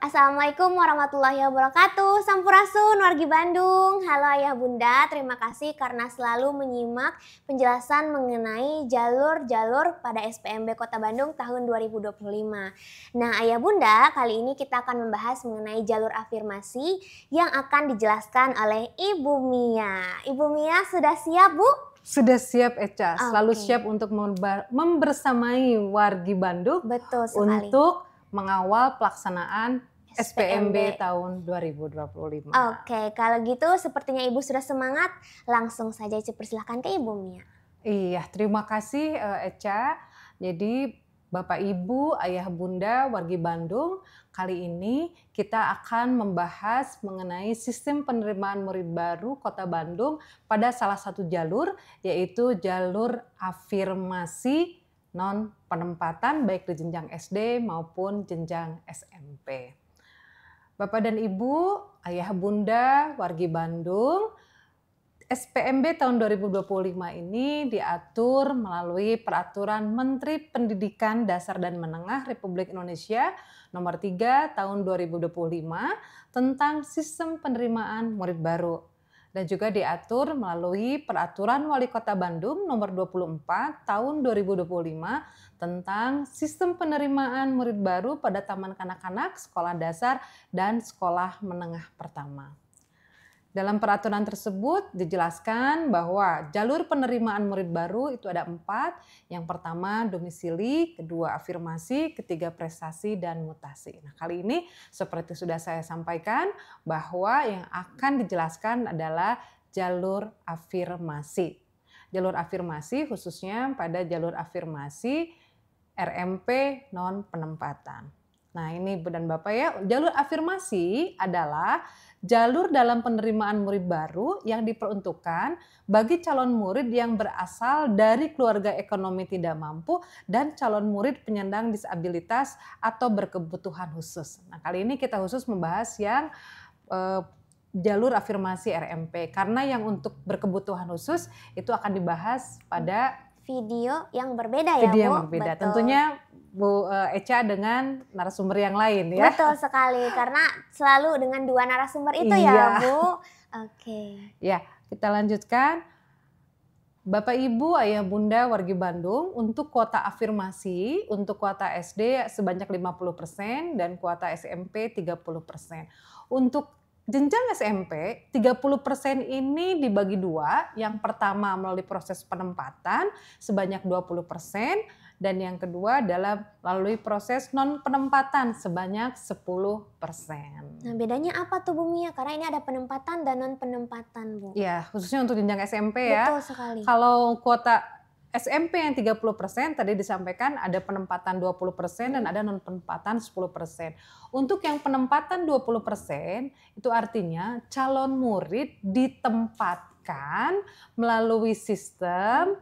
Assalamualaikum warahmatullahi wabarakatuh. Sampurasun wargi Bandung. Halo Ayah Bunda, terima kasih karena selalu menyimak penjelasan mengenai jalur-jalur pada SPMB Kota Bandung tahun 2025. Nah Ayah Bunda, kali ini kita akan membahas mengenai jalur afirmasi yang akan dijelaskan oleh Ibu Mia. Ibu Mia sudah siap Bu? Sudah siap Eca, selalu Oke. siap untuk membersamai wargi Bandung Betul sekali. untuk mengawal pelaksanaan SPMB. SPMB tahun 2025. Oke, kalau gitu sepertinya Ibu sudah semangat, langsung saja persilahkan ke Ibu Mia. Iya, terima kasih Eca. Jadi Bapak Ibu, Ayah Bunda, wargi Bandung, kali ini kita akan membahas mengenai sistem penerimaan murid baru Kota Bandung pada salah satu jalur, yaitu jalur afirmasi non penempatan baik di jenjang SD maupun jenjang SMP. Bapak dan Ibu, Ayah Bunda, wargi Bandung, SPMB tahun 2025 ini diatur melalui Peraturan Menteri Pendidikan Dasar dan Menengah Republik Indonesia Nomor 3 Tahun 2025 tentang Sistem Penerimaan Murid Baru. Dan juga diatur melalui Peraturan Wali Kota Bandung Nomor 24 Tahun 2025 tentang Sistem Penerimaan Murid Baru pada Taman Kanak-kanak, Sekolah Dasar, dan Sekolah Menengah Pertama. Dalam peraturan tersebut dijelaskan bahwa jalur penerimaan murid baru itu ada 4. Yang pertama domisili, kedua afirmasi, ketiga prestasi dan mutasi. Nah, kali ini seperti sudah saya sampaikan bahwa yang akan dijelaskan adalah jalur afirmasi. Jalur afirmasi khususnya pada jalur afirmasi RMP non penempatan. Nah, ini Bu dan Bapak ya, jalur afirmasi adalah jalur dalam penerimaan murid baru yang diperuntukkan bagi calon murid yang berasal dari keluarga ekonomi tidak mampu dan calon murid penyandang disabilitas atau berkebutuhan khusus. Nah, kali ini kita khusus membahas yang jalur afirmasi RMP karena yang untuk berkebutuhan khusus itu akan dibahas pada video yang berbeda ya Bu? Video yang berbeda. Betul. Tentunya Bu Eca dengan narasumber yang lain ya. Betul sekali, karena selalu dengan 2 narasumber itu Iya. ya Bu? Oke. Ya, kita lanjutkan. Bapak Ibu, Ayah Bunda, wargi Bandung, untuk kuota afirmasi, untuk kuota SD sebanyak 50% dan kuota SMP 30%. Untuk jenjang SMP, 30% ini dibagi 2. Yang pertama melalui proses penempatan sebanyak 20%. Dan yang kedua adalah melalui proses non penempatan sebanyak 10%. Nah bedanya apa tuh Bu Mia? Karena ini ada penempatan dan non penempatan Bu. Ya, khususnya untuk jenjang SMP ya. Betul sekali. Kalau kuota SMP yang 30% tadi disampaikan ada penempatan 20% dan ada non penempatan 10%. Untuk yang penempatan 20% itu artinya calon murid ditempatkan melalui sistem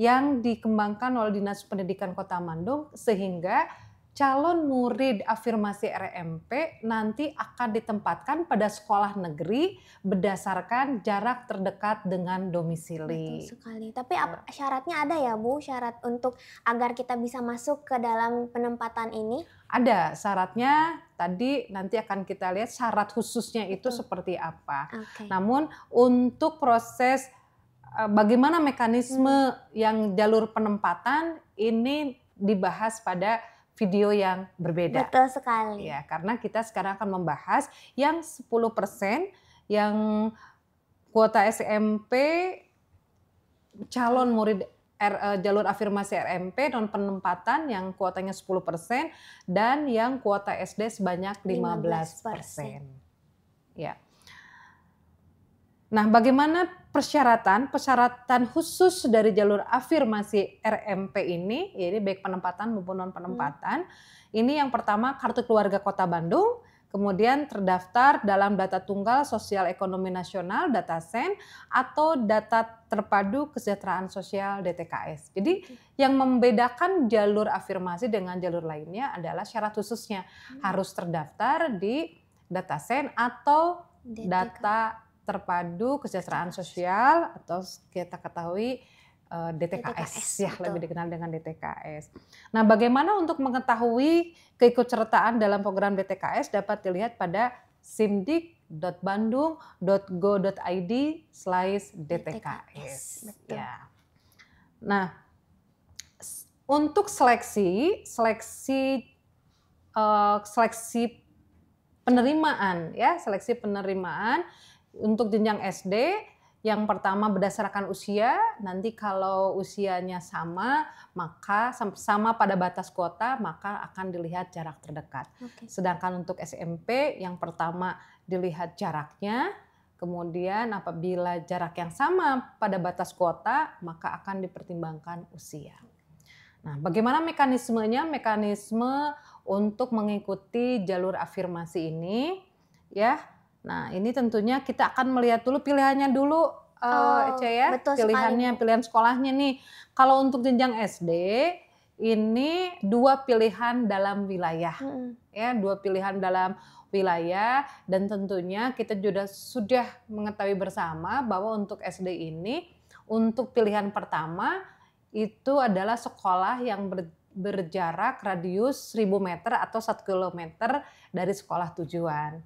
yang dikembangkan oleh Dinas Pendidikan Kota Bandung sehingga calon murid afirmasi RMP nanti akan ditempatkan pada sekolah negeri berdasarkan jarak terdekat dengan domisili. Betul sekali. Tapi syaratnya ada ya Bu? Syarat untuk agar kita bisa masuk ke dalam penempatan ini? Ada syaratnya, tadi nanti akan kita lihat syarat khususnya itu seperti apa. Oke. Namun untuk proses bagaimana mekanisme yang jalur penempatan ini dibahas pada video yang berbeda. Betul sekali. Ya, karena kita sekarang akan membahas yang 10% yang kuota SMP calon murid jalur afirmasi RMP non penempatan yang kuotanya 10% dan yang kuota SD sebanyak 15%. Ya. Nah, bagaimana persyaratan khusus dari jalur afirmasi RMP ini, yaitu baik penempatan maupun non penempatan. Ini yang pertama kartu keluarga Kota Bandung, kemudian terdaftar dalam data tunggal sosial ekonomi nasional DataSen atau data terpadu kesejahteraan sosial DTKS. Jadi yang membedakan jalur afirmasi dengan jalur lainnya adalah syarat khususnya harus terdaftar di DataSen atau data terpadu kesejahteraan sosial atau kita ketahui DTKS ya, betul. lebih dikenal dengan DTKS. Nah, bagaimana untuk mengetahui keikutsertaan dalam program DTKS dapat dilihat pada simdik.bandung.go.id/DTKS. Betul. Ya. Nah, untuk seleksi penerimaan ya, seleksi penerimaan untuk jenjang SD yang pertama berdasarkan usia, nanti kalau usianya sama, maka sama pada batas kuota, maka akan dilihat jarak terdekat. Sedangkan untuk SMP yang pertama dilihat jaraknya, kemudian apabila jarak yang sama pada batas kuota, maka akan dipertimbangkan usia. Nah, bagaimana mekanismenya? Mekanisme untuk mengikuti jalur afirmasi ini, ya. Nah, ini tentunya kita akan melihat dulu pilihannya dulu, Ece ya. Pilihannya, pilihan sekolahnya nih. Kalau untuk jenjang SD, ini 2 pilihan dalam wilayah, ya, 2 pilihan dalam wilayah, dan tentunya kita juga sudah mengetahui bersama bahwa untuk SD ini, untuk pilihan pertama itu adalah sekolah yang berjarak radius 1000 meter atau 1 kilometer dari sekolah tujuan.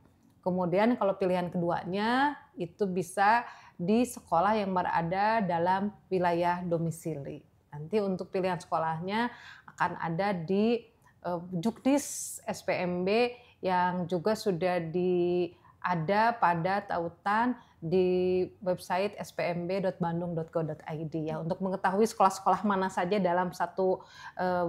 Kemudian kalau pilihan keduanya itu bisa di sekolah yang berada dalam wilayah domisili. Nanti untuk pilihan sekolahnya akan ada di Juknis SPMB yang juga sudah ada pada tautan di website spmb.bandung.go.id ya, untuk mengetahui sekolah-sekolah mana saja dalam satu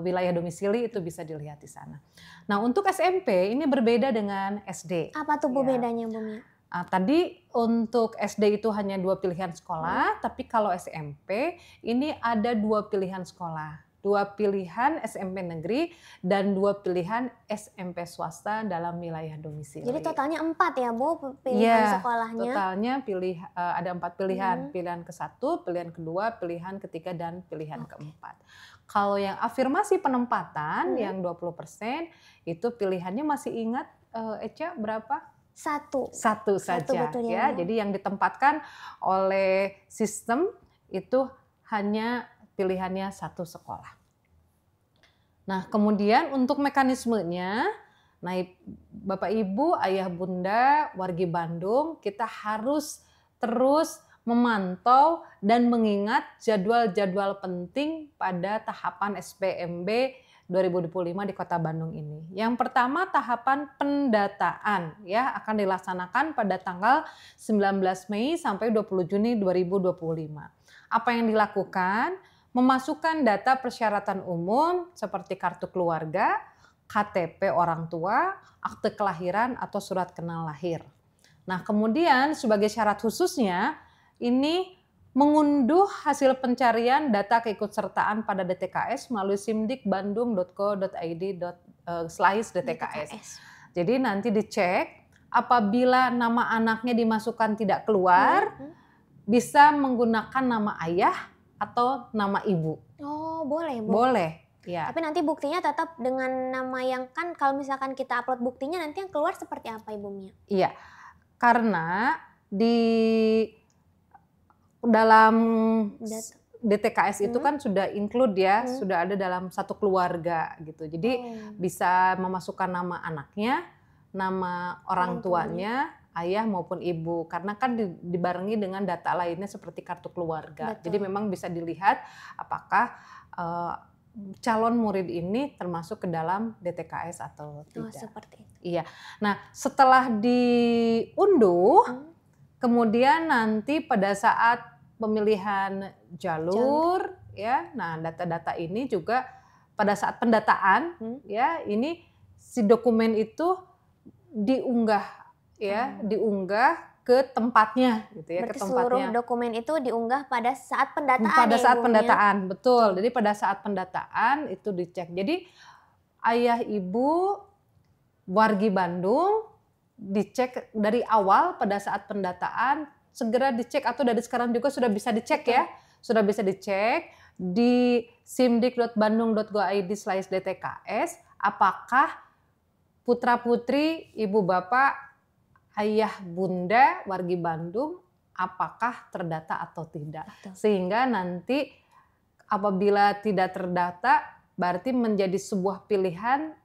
wilayah domisili itu bisa dilihat di sana. Nah, untuk SMP ini berbeda dengan SD. Apa tuh Bu bedanya, Bu Mia? Tadi untuk SD itu hanya 2 pilihan sekolah, tapi kalau SMP ini ada 2 pilihan sekolah. 2 pilihan SMP negeri dan 2 pilihan SMP swasta dalam wilayah domisili. Jadi totalnya 4 ya Bu pilihan sekolahnya? Totalnya ada 4 pilihan. Pilihan ke-1, pilihan kedua, pilihan ketiga, dan pilihan keempat. Kalau yang afirmasi penempatan yang 20% itu pilihannya masih ingat Eca berapa? 1 saja ya. Jadi yang ditempatkan oleh sistem itu hanya pilihannya 1 sekolah. Nah, kemudian untuk mekanismenya, nah Bapak Ibu, Ayah Bunda, wargi Bandung, kita harus terus memantau dan mengingat jadwal-jadwal penting pada tahapan SPMB 2025 di Kota Bandung ini. Yang pertama tahapan pendataan ya, akan dilaksanakan pada tanggal 19 Mei sampai 20 Juni 2025. Apa yang dilakukan? Memasukkan data persyaratan umum seperti kartu keluarga, KTP orang tua, akte kelahiran atau surat kenal lahir. Nah, kemudian sebagai syarat khususnya ini mengunduh hasil pencarian data keikutsertaan pada DTKS melalui simdik.bandung.go.id/DTKS. Jadi nanti dicek apabila nama anaknya dimasukkan tidak keluar, bisa menggunakan nama ayah atau nama ibu. Oh, boleh, Bu. Boleh, ya. Tapi nanti buktinya tetap dengan nama yang, kan kalau misalkan kita upload buktinya nanti yang keluar seperti apa, Ibu Mia? Iya. Karena di dalam DTKS itu kan sudah include ya, sudah ada dalam satu keluarga gitu. Jadi bisa memasukkan nama anaknya, nama orang tuanya, ayah maupun ibu, karena kan dibarengi dengan data lainnya seperti kartu keluarga. Jadi memang bisa dilihat apakah calon murid ini termasuk ke dalam DTKS atau tidak. Seperti itu. Iya. Nah, setelah diunduh, kemudian nanti pada saat pemilihan jalur ya, nah data-data ini juga pada saat pendataan ya, ini si dokumen itu diunggah ya, diunggah ke tempatnya gitu ya. Berarti ke tempatnya. Seluruh dokumen itu diunggah pada saat pendataan. Pada saat pendataan, betul. Jadi pada saat pendataan itu dicek. Jadi ayah ibu wargi Bandung dicek dari awal pada saat pendataan, segera dicek atau dari sekarang juga sudah bisa dicek ya. Sudah bisa dicek di simdik.bandung.go.id/DTKS apakah putra-putri, ibu bapak, ayah bunda wargi Bandung apakah terdata atau tidak. Sehingga nanti apabila tidak terdata berarti menjadi sebuah pilihan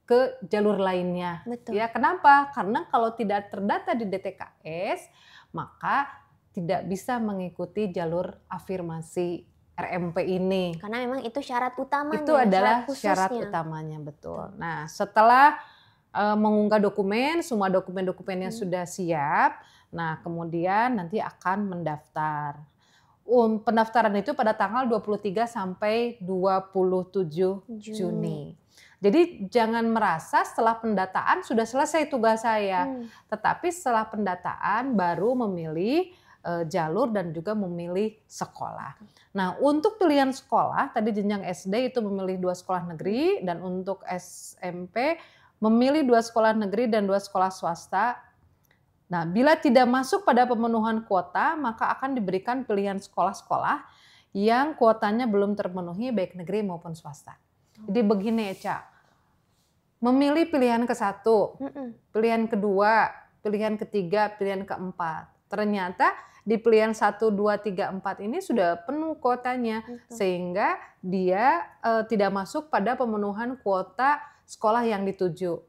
ke jalur lainnya. Betul. Ya, kenapa? Karena kalau tidak terdata di DTKS, maka tidak bisa mengikuti jalur afirmasi RMP ini. Karena memang itu syarat utamanya. Itu adalah syarat syarat utamanya, betul. Nah, setelah mengunggah dokumen, semua dokumen-dokumennya sudah siap. Nah, kemudian nanti akan mendaftar. Pendaftaran itu pada tanggal 23 sampai 27 Juni. Jadi jangan merasa setelah pendataan sudah selesai tugas saya. Tetapi setelah pendataan baru memilih jalur dan juga memilih sekolah. Nah, untuk pilihan sekolah, tadi jenjang SD itu memilih 2 sekolah negeri, dan untuk SMP memilih 2 sekolah negeri dan 2 sekolah swasta. Nah, bila tidak masuk pada pemenuhan kuota, maka akan diberikan pilihan sekolah-sekolah yang kuotanya belum terpenuhi baik negeri maupun swasta. Jadi begini Eca, memilih pilihan ke-1, pilihan kedua, pilihan ketiga, pilihan keempat. Ternyata di pilihan 1, 2, 3, 4 ini sudah penuh kuotanya, sehingga dia tidak masuk pada pemenuhan kuota sekolah yang dituju.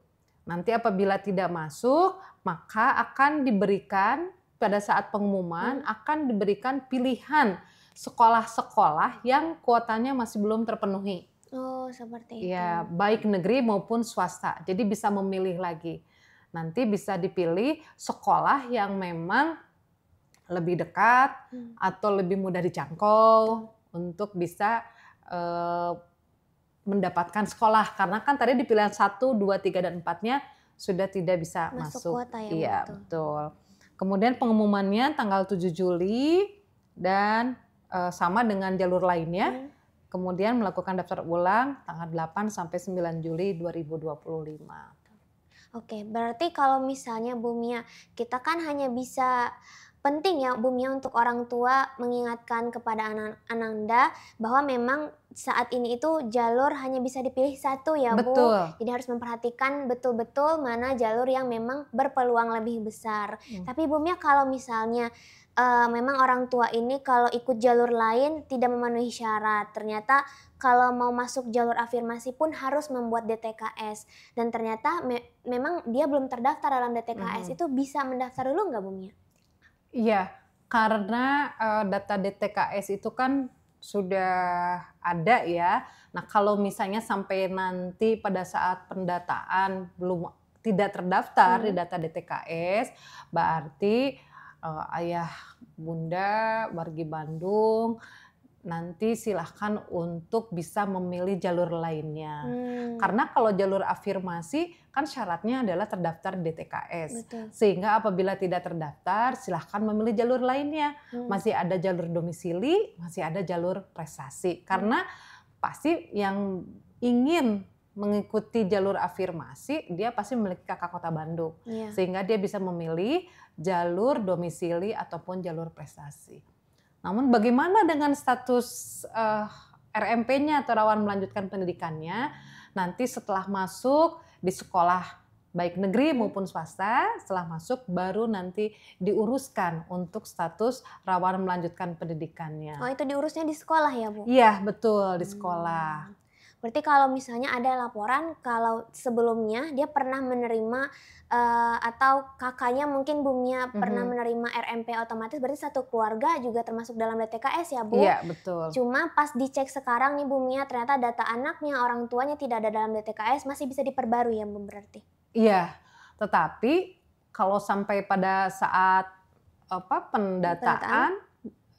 Nanti apabila tidak masuk, maka akan diberikan pada saat pengumuman akan diberikan pilihan sekolah-sekolah yang kuotanya masih belum terpenuhi. Oh, seperti itu. Ya, baik negeri maupun swasta. Jadi bisa memilih lagi. Nanti bisa dipilih sekolah yang memang lebih dekat atau lebih mudah dijangkau untuk bisa mendapatkan sekolah. Karena kan tadi di pilihan 1, 2, 3, dan 4-nya sudah tidak bisa masuk. Kuota ya, iya, betul. Kemudian pengumumannya tanggal 7 Juli dan sama dengan jalur lainnya. Kemudian melakukan daftar ulang tanggal 8 sampai 9 Juli 2025. Oke, berarti kalau misalnya Bu Mia, kita kan hanya bisa penting ya Bu Mia untuk orang tua mengingatkan kepada Ananda bahwa memang saat ini itu jalur hanya bisa dipilih satu ya Bu. Betul. Jadi harus memperhatikan betul-betul mana jalur yang memang berpeluang lebih besar. Tapi Bu Mia kalau misalnya memang orang tua ini kalau ikut jalur lain tidak memenuhi syarat, ternyata kalau mau masuk jalur afirmasi pun harus membuat DTKS, dan ternyata memang dia belum terdaftar dalam DTKS, itu bisa mendaftar dulu nggak Bu Mia? Iya, karena data DTKS itu kan sudah ada ya. Nah, kalau misalnya sampai nanti pada saat pendataan tidak terdaftar di data DTKS, berarti ayah bunda wargi Bandung nanti silahkan untuk bisa memilih jalur lainnya. Karena kalau jalur afirmasi kan syaratnya adalah terdaftar di DTKS. Betul. Sehingga apabila tidak terdaftar silahkan memilih jalur lainnya. Masih ada jalur domisili, masih ada jalur prestasi. Karena pasti yang ingin mengikuti jalur afirmasi dia pasti memiliki kakak kota Bandung. Sehingga dia bisa memilih jalur domisili ataupun jalur prestasi. Namun bagaimana dengan status RMP-nya atau rawan melanjutkan pendidikannya? Nanti setelah masuk di sekolah baik negeri maupun swasta, setelah masuk baru nanti diuruskan untuk status rawan melanjutkan pendidikannya. Oh, itu diurusnya di sekolah ya Bu? Iya, betul, di sekolah. Berarti kalau misalnya ada laporan kalau sebelumnya dia pernah menerima atau kakaknya mungkin Bu Mia pernah menerima RMP otomatis, berarti satu keluarga juga termasuk dalam DTKS ya Bu? Iya, betul. Cuma pas dicek sekarang nih Bu Mia, ternyata data anaknya, orang tuanya tidak ada dalam DTKS, masih bisa diperbarui ya Bu berarti? Iya, tetapi kalau sampai pada saat pendataan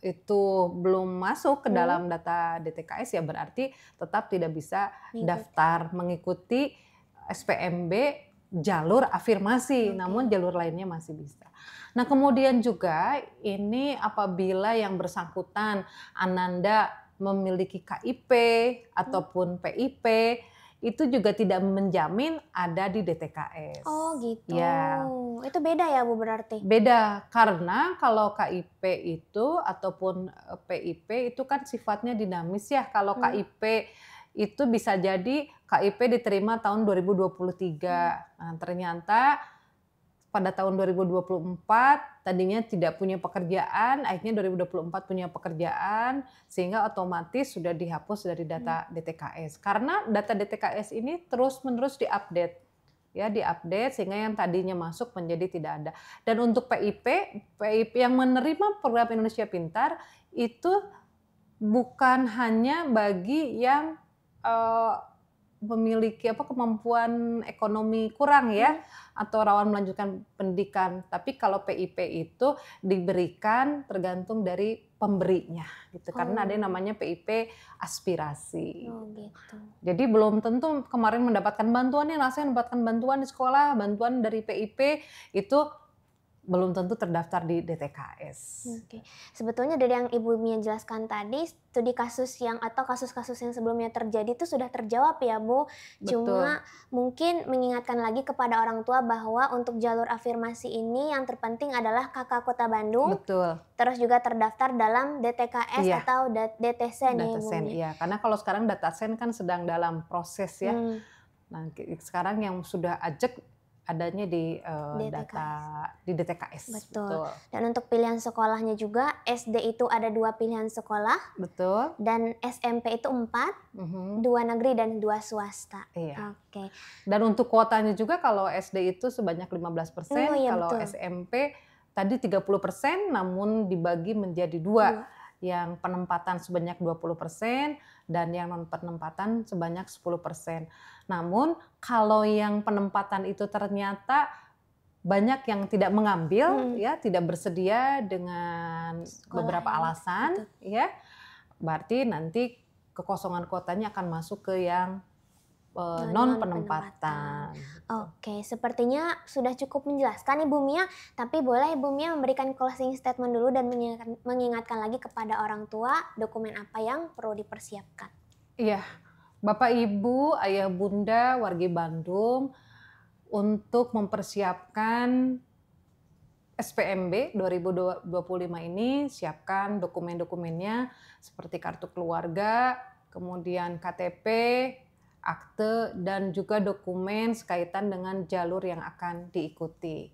itu belum masuk ke dalam data DTKS ya berarti tetap tidak bisa daftar mengikuti SPMB jalur afirmasi, namun jalur lainnya masih bisa. Nah, kemudian juga ini apabila yang bersangkutan Ananda memiliki KIP ataupun PIP itu juga tidak menjamin ada di DTKS. Oh gitu. Ya. Itu beda ya Bu berarti? Beda, karena kalau KIP itu ataupun PIP itu kan sifatnya dinamis ya. Kalau KIP itu bisa jadi KIP diterima tahun 2023. Nah, ternyata pada tahun 2024 tadinya tidak punya pekerjaan, akhirnya 2024 punya pekerjaan, sehingga otomatis sudah dihapus dari data DTKS. Karena data DTKS ini terus-menerus diupdate, ya diupdate sehingga yang tadinya masuk menjadi tidak ada. Dan untuk PIP yang menerima program Indonesia Pintar itu bukan hanya bagi yang memiliki kemampuan ekonomi kurang ya, atau rawan melanjutkan pendidikan. Tapi kalau PIP itu diberikan tergantung dari pemberinya gitu. Karena ada yang namanya PIP aspirasi. Gitu. Jadi belum tentu kemarin mendapatkan bantuan nih, rasanya mendapatkan bantuan di sekolah, bantuan dari PIP itu belum tentu terdaftar di DTKS. Oke. Sebetulnya dari yang Ibu Mia jelaskan tadi, studi kasus atau kasus-kasus yang sebelumnya terjadi itu sudah terjawab ya Bu. Cuma mungkin mengingatkan lagi kepada orang tua bahwa untuk jalur afirmasi ini yang terpenting adalah KK Kota Bandung. Betul. Terus juga terdaftar dalam DTKS atau DTSEN ya Bu. Iya, karena kalau sekarang DTSEN kan sedang dalam proses ya. Nah, sekarang yang sudah ajak adanya di DTKS. Betul. Dan untuk pilihan sekolahnya juga, SD itu ada 2 pilihan sekolah. Betul. Dan SMP itu 4, 2 negeri dan 2 swasta. Iya. Oke. Dan untuk kuotanya juga kalau SD itu sebanyak 15%, kalau betul. SMP tadi 30%, namun dibagi menjadi 2. Yang penempatan sebanyak 20% dan yang non penempatan sebanyak 10%. Namun kalau yang penempatan itu ternyata banyak yang tidak mengambil ya, tidak bersedia dengan beberapa alasan ya. Berarti nanti kekosongan kuotanya akan masuk ke yang non penempatan. Oke, sepertinya sudah cukup menjelaskan Ibu Mia, tapi boleh Ibu Mia memberikan closing statement dulu dan mengingatkan lagi kepada orang tua dokumen apa yang perlu dipersiapkan. Iya, Bapak Ibu, Ayah Bunda, wargi Bandung, untuk mempersiapkan SPMB 2025 ini, siapkan dokumen-dokumennya seperti kartu keluarga, kemudian KTP, akte, dan juga dokumen sekaitan dengan jalur yang akan diikuti.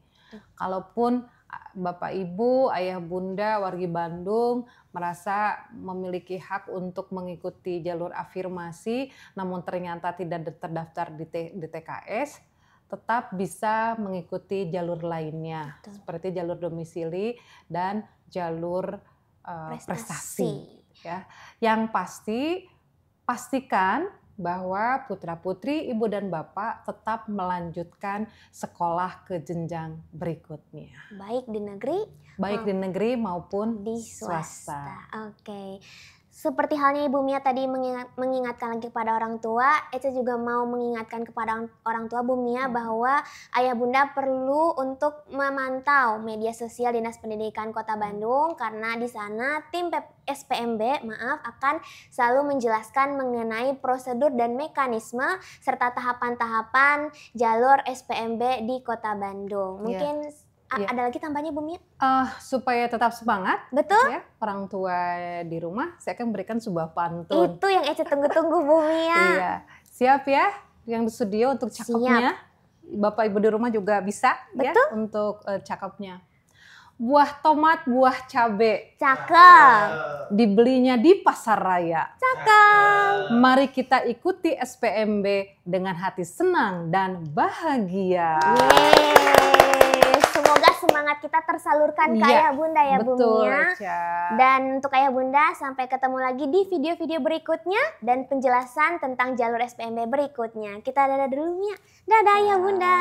Kalaupun Bapak Ibu, Ayah Bunda, wargi Bandung merasa memiliki hak untuk mengikuti jalur afirmasi, namun ternyata tidak terdaftar di DTKS, tetap bisa mengikuti jalur lainnya, seperti jalur domisili dan jalur prestasi. Ya. Yang pasti, pastikan bahwa putra-putri, ibu dan bapak tetap melanjutkan sekolah ke jenjang berikutnya. Baik di negeri maupun di swasta. Oke. Seperti halnya Ibu Mia tadi mengingatkan lagi kepada orang tua, Ece juga mau mengingatkan kepada orang tua Bu Mia bahwa Ayah Bunda perlu untuk memantau media sosial Dinas Pendidikan Kota Bandung, karena di sana tim SPMB akan selalu menjelaskan mengenai prosedur dan mekanisme serta tahapan-tahapan jalur SPMB di Kota Bandung. Mungkin ada lagi tambahnya Bu Mia? Supaya tetap semangat. Betul. Ya, orang tua di rumah, saya akan berikan sebuah pantun. Itu yang Ece tunggu-tunggu Bu Mia. Iya. Siap ya yang di studio untuk cakepnya. Bapak Ibu di rumah juga bisa. Betul. Ya, untuk cakepnya. Buah tomat, buah cabe. Cakep. Dibelinya di pasar raya. Cakep. Mari kita ikuti SPMB dengan hati senang dan bahagia. Semoga semangat kita tersalurkan ke Ayah Bunda ya Bu Mia. Dan untuk Ayah Bunda, sampai ketemu lagi di video-video berikutnya dan penjelasan tentang jalur SPMB berikutnya. Kita dadah dulu Mia. Dadah Ayah Bunda.